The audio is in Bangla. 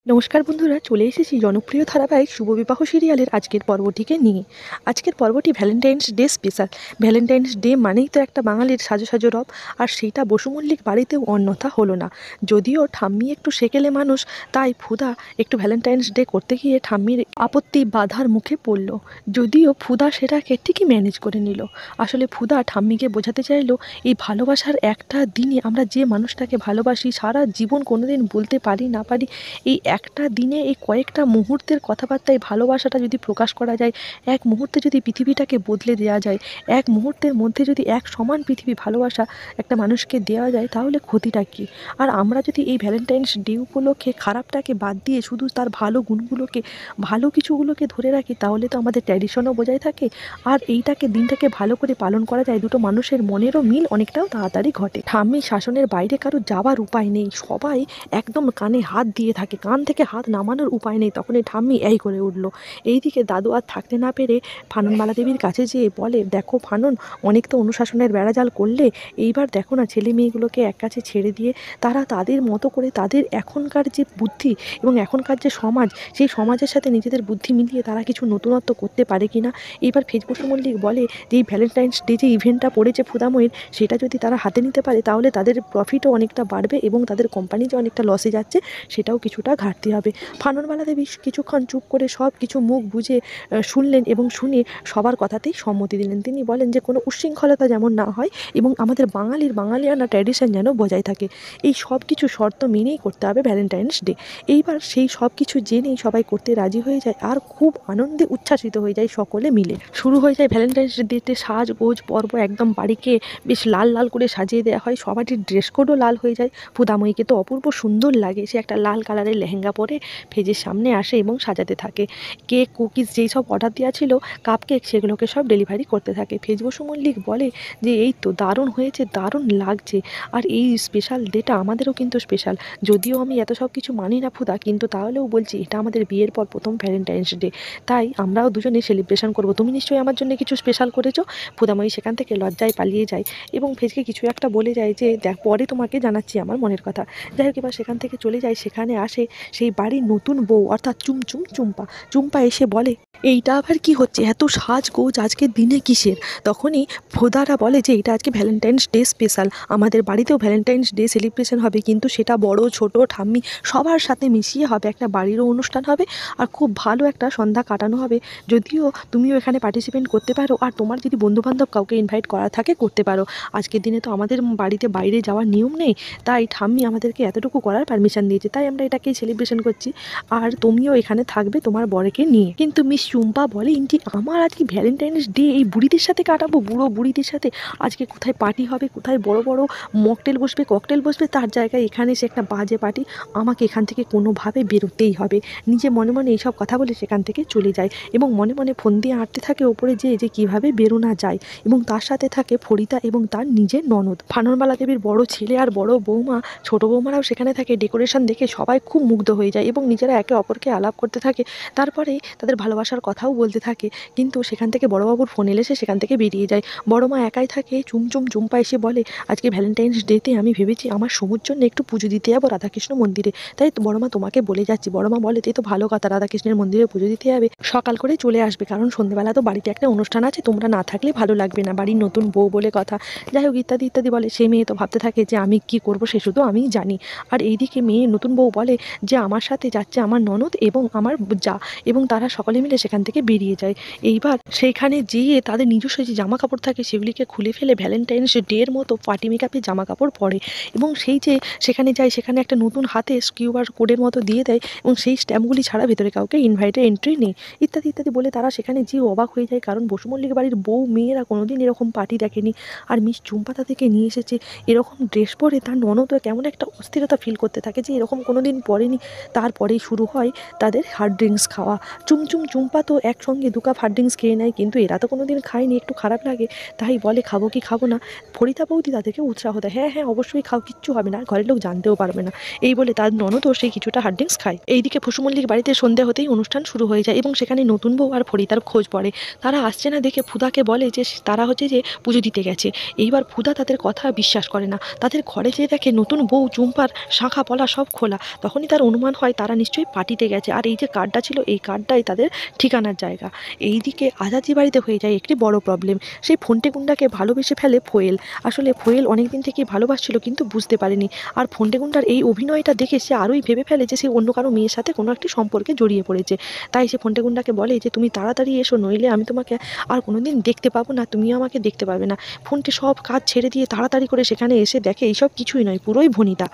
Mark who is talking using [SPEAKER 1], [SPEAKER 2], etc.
[SPEAKER 1] নমস্কার বন্ধুরা, চলে এসেছি জনপ্রিয় ধারাবাহিক শুভবিবাহ সিরিয়ালের আজকের পর্বটিকে নিয়ে। আজকের পর্বটি Valentine's day special. Valentine's day মানেই তো একটা বাঙালির সাজো সাজো রব, আর সেইটা বসু মল্লিক বাড়িতেও অন্যথা হলো না। যদিও ঠাম্মি একটু সেকেলে মানুষ, তাই ফুদা একটু ভ্যালেন্টাইন্স ডে করতে গিয়ে ঠাম্মির আপত্তি বাধার মুখে পড়ল। যদিও ফুদা সেটাকে ঠিকই ম্যানেজ করে নিল। আসলে ফুদা ঠাম্মিকে বোঝাতে চাইলো এই ভালোবাসার একটা দিনে আমরা যে মানুষটাকে ভালোবাসি সারা জীবন কোনোদিন বলতে পারি না পারি, এই একটা দিনে এই কয়েকটা মুহূর্তের কথাবার্তায় ভালোবাসাটা যদি প্রকাশ করা যায়, এক মুহূর্তে যদি পৃথিবীটাকে বদলে দেওয়া যায়, এক মুহূর্তের মধ্যে যদি এক সমান পৃথিবী ভালোবাসা একটা মানুষকে দেওয়া যায়, তাহলে ক্ষতিটা কী? আর আমরা যদি এই ভ্যালেন্টাইন্স ডে উপলক্ষে খারাপটাকে বাদ দিয়ে শুধু তার ভালো গুণগুলোকে, ভালো কিছুগুলোকে ধরে রাখি, তাহলে তো আমাদের ট্র্যাডিশনও বজায় থাকে, আর এইটাকে দিনটাকে ভালো করে পালন করা যায়। দুটো মানুষের মনেরও মিল অনেকটাও তাড়াতাড়ি ঘটে। ঠাম্মি শাসনের বাইরে কারো যাওয়ার উপায় নেই, সবাই একদম কানে হাত দিয়ে থাকে, কান থেকে হাত নামানোর উপায় নেই। তখনই ঠাম্মি এই করে উঠল। এইদিকে দাদু আর থাকতে না পেরে ফাননবালা দেবীর কাছে যেয়ে বলে, দেখো ফানন, অনেক তো অনুশাসনের বেড়াজাল করলে, এইবার দেখো না ছেলে মেয়েগুলোকে এক কাছে ছেড়ে দিয়ে তারা তাদের মতো করে তাদের এখনকার যে বুদ্ধি এবং এখনকার যে সমাজ, সেই সমাজের সাথে নিজেদের বুদ্ধি মিলিয়ে তারা কিছু নতুনত্ব করতে পারে কি না। এইবার বসু মল্লিক বলে যে এই ভ্যালেন্টাইন্স ডে যে ইভেন্টটা পড়েছে ফুদাময়ের, সেটা যদি তারা হাতে নিতে পারে তাহলে তাদের প্রফিটও অনেকটা বাড়বে এবং তাদের কোম্পানি যে অনেকটা লসে যাচ্ছে সেটাও কিছুটা ঘাটতি হবে। ফাননবালা দেবী কিছুক্ষণ চুপ করে সব কিছু মুখ বুজে শুনলেন এবং শুনে সবার কথাতেই সম্মতি দিলেন। তিনি বলেন যে কোনো উচ্ছৃঙ্খলতা যেমন না হয় এবং আমাদের বাঙালিয়ানা ট্র্যাডিশন যেন বজায় থাকে, এই সব কিছু শর্ত মেনেই করতে হবে ভ্যালেন্টাইন্স ডে। এইবার সেই সব কিছু জেনেই সবাই করতে রাজি হয়ে যায়, আর খুব আনন্দে উচ্ছ্বাসিত হয়ে যায় সকলে মিলে। শুরু হয়ে যায় ভ্যালেন্টাইন্স ডেতে সাজগোজ পর্ব, একদম বাড়িকে বেশ লাল লাল করে সাজিয়ে দেওয়া হয়, সবারই ড্রেস কোডও লাল হয়ে যায়। ফুদাময়ীকে তো অপূর্ব সুন্দর লাগে, সে একটা লাল কালারের লেহেঙ্গা পরে ফেজের সামনে আসে এবং সাজাতে থাকে। কেক, কুকিজ যেই সব অর্ডার দেওয়া ছিল, কাপ কেক, সেগুলোকে সব ডেলিভারি করতে থাকে। বসু মল্লিক বলে যে এই তো দারুণ হয়েছে, দারুণ লাগছে, আর এই স্পেশাল ডেটা আমাদেরও কিন্তু স্পেশাল। যদিও আমি এত সব কিছু মানি না ফুদা, কিন্তু তাহলেও বলছি এটা আমাদের বিয়ের পর প্রথম ভ্যালেন্টাইন্স ডে, তাই আমরাও দুজনে সেলিব্রেশন করব। তুমি নিশ্চয়ই আমার জন্য কিছু স্পেশাল করেছো। ফুদাময়ী সেখান থেকে লজ্জায় পালিয়ে যায় এবং ফেজকে কিছু একটা বলে যায় যে দেখ, পরে তোমাকে জানাচ্ছি আমার মনের কথা। যাই হোক, এবার সেখান থেকে চলে যায়। সেখানে আসে সেই বাড়ির নতুন বউ, অর্থাৎ চুম্পা। চুম্পা এসে বলে, এইটা আবার কি হচ্ছে, এত সাজগোজ আজকের দিনে কিসের? তখনই ফোদারা বলে যে এটা আজকে ভ্যালেন্টাইন্স ডে স্পেশাল, আমাদের বাড়িতেও ভ্যালেন্টাইন্স ডে সেলিব্রেশন হবে, কিন্তু সেটা বড় ছোট ঠাম্মি সবার সাথে মিশিয়ে হবে, একটা বাড়িরও অনুষ্ঠান হবে আর খুব ভালো একটা সন্ধ্যা কাটানো হবে। যদিও তুমিও এখানে পার্টিসিপেট করতে পারো, আর তোমার যদি বন্ধুবান্ধব কাউকে ইনভাইট করা থাকে করতে পারো। আজকের দিনে তো আমাদের বাড়িতে বাইরে যাওয়ার নিয়ম নেই, তাই ঠাম্মি আমাদেরকে এতটুকু করার পারমিশন দিয়েছে, তাই আমরা এটাকেই সেলিব্রেশন করছি, আর তুমিও এখানে থাকবে তোমার বরকে নিয়ে। কিন্তু মিস চুম্পা বলে, যে আমার আজকে ভ্যালেন্টাইন্স ডে এই বুড়িদের সাথে কাটাবো, বুড়ো বুড়িদের সাথে আজকে কোথায় পার্টি হবে, কোথায় বড় বড় মকটেল বসবে, ককটেল বসবে, তার জায়গায় এখানে সে একটা বাজে পার্টি, আমাকে এখান থেকে কোনোভাবে বেরোতেই হবে। নিজে মনে মনে এইসব কথা বলে সেখান থেকে চলে যায় এবং মনে মনে ফোন দিয়ে আঁটতে থাকে ওপরে যে কীভাবে বেরোনা যায়, এবং তার সাথে থাকে ফরিদা এবং তার নিজের ননদ। ফাননবালা দেবীর বড় ছেলে আর বড় বৌমা, ছোট বৌমারাও সেখানে থাকে। ডেকোরেশন দেখে সবাই খুব মুগ্ধ হয়ে যায় এবং নিজেরা একে অপরকে আলাপ করতে থাকে, তারপরে তাদের ভালোবাসার কথাও বলতে থাকে। কিন্তু সেখান থেকে বড়বাবুর ফোন এলে সে সেখান থেকে বেরিয়ে যায়। বড় মা একাই থাকে। চুম্পা এসে বলে, আজকে ভ্যালেন্টাইন্স ডেতে আমি ভেবেছি আমার সমুর জন্য একটু পুজো দিতে যাবো রাধাকৃষ্ণ মন্দিরে, তাই বড় মা তোমাকে বলে যাচ্ছি। বড় মা বলে, এই তো ভালো কথা, রাধাকৃষ্ণের মন্দিরে পুজো দিতে যাবে, সকাল করে চলে আসবে, কারণ সন্ধ্যেবেলা তো বাড়িতে একটা অনুষ্ঠান আছে, তোমরা না থাকলে ভালো লাগবে না, বাড়ির নতুন বউ বলে কথা। যাই হোক, ইত্যাদি ইত্যাদি বলে। সে মেয়ে তো ভাবতে থাকে যে আমি কি করব সে শুধু আমিই জানি। আর এইদিকে মেয়ে নতুন বউ বলে যে আমার সাথে যাচ্ছে আমার ননদ এবং আমার যা, এবং তারা সকলে মিলে সেখান থেকে বেরিয়ে যায়। এইবার সেইখানে যেয়ে তাদের নিজস্ব যে জামা কাপড় থাকে সেগুলিকে খুলে ফেলে ভ্যালেন্টাইন্স ডের মতো পার্টি মেকআপের জামা কাপড় পরে, এবং সেই যে সেখানে যায় সেখানে একটা নতুন হাতে কিউআর কোডের মতো দিয়ে দেয়, এবং সেই স্ট্যাম্পগুলি ছাড়া ভেতরে কাউকে ইনভাইটে এন্ট্রি নেই, ইত্যাদি ইত্যাদি বলে তারা সেখানে যেয়ে অবাক হয়ে যায়, কারণ বসু মল্লিক বাড়ির বউ মেয়েরা কোনোদিন এরকম পার্টি দেখেনি। আর মিস চুম্পা তাদেরকে নিয়ে এসেছে এরকম ড্রেস পরে। তার ননদও কেমন একটা অস্থিরতা ফিল করতে থাকে যে এরকম কোনোদিন পরেনি। তারপরেই শুরু হয় তাদের হার্ড ড্রিঙ্কস খাওয়া। চুম্পা ফুপা তো একসঙ্গে 2 কাপ হার্ড ড্রিঙ্কস খেয়ে নেয়, কিন্তু এরা তো কোনোদিন খায়নি, একটু খারাপ লাগে। তাই বলে খাবো কি খাবো না। ফরিদা বৌদি তাদেরকে উৎসাহ দেয়, হ্যাঁ হ্যাঁ অবশ্যই খাও, কিচ্ছু হবে না, আর ঘরের লোক জানতেও পারবে না। এই বলে তার ননদও সেই কিছুটা হার্ড ড্রিঙ্কস খায়। এইদিকে ফুসু মল্লিক বাড়িতে সন্ধ্যা হতেই অনুষ্ঠান শুরু হয়ে যায় এবং সেখানে নতুন বউ আর ফরিদার খোঁজ পড়ে। তারা আসছে না দেখে ফুদাকে বলে যে তারা হচ্ছে যে পুজো দিতে গেছে। এইবার ফুদা তাদের কথা বিশ্বাস করে না, তাদের ঘরে যেয়ে দেখে নতুন বউ চুম্পার শাঁখা পলা সব খোলা। তখনই তার অনুমান হয় তারা নিশ্চয়ই পার্টিতে গেছে, আর এই যে কার্ডটা ছিল এই কার্ডটাই তাদের ঠিকানার জায়গা। এইদিকে আজাজি বাড়িতে হয়ে যায় একটি বড় প্রবলেম। সেই ফন্টে গুন্ডাকে ভালোবেসে ফেলে ফোয়েল। আসলে ফোয়েল অনেকদিন থেকেই ভালোবাসছিল কিন্তু বুঝতে পারেনি। আর ফন্টে গুন্ডার এই অভিনয়টা দেখে সে আরোই ভেবে ফেলে যে সে অন্য কারো মেয়ের সাথে কোনো একটি সম্পর্কে জড়িয়ে পড়েছে। তাই সে ফন্টে গুন্ডাকে বলে যে তুমি তাড়াতাড়ি এসো, নইলে আমি তোমাকে আর কোনোদিন দেখতে পাবো না, তুমিও আমাকে দেখতে পাবে না। ফোনটি সব কাজ ছেড়ে দিয়ে তাড়াতাড়ি করে সেখানে এসে দেখে এইসব কিছুই নয়, পুরোই ভনিতা।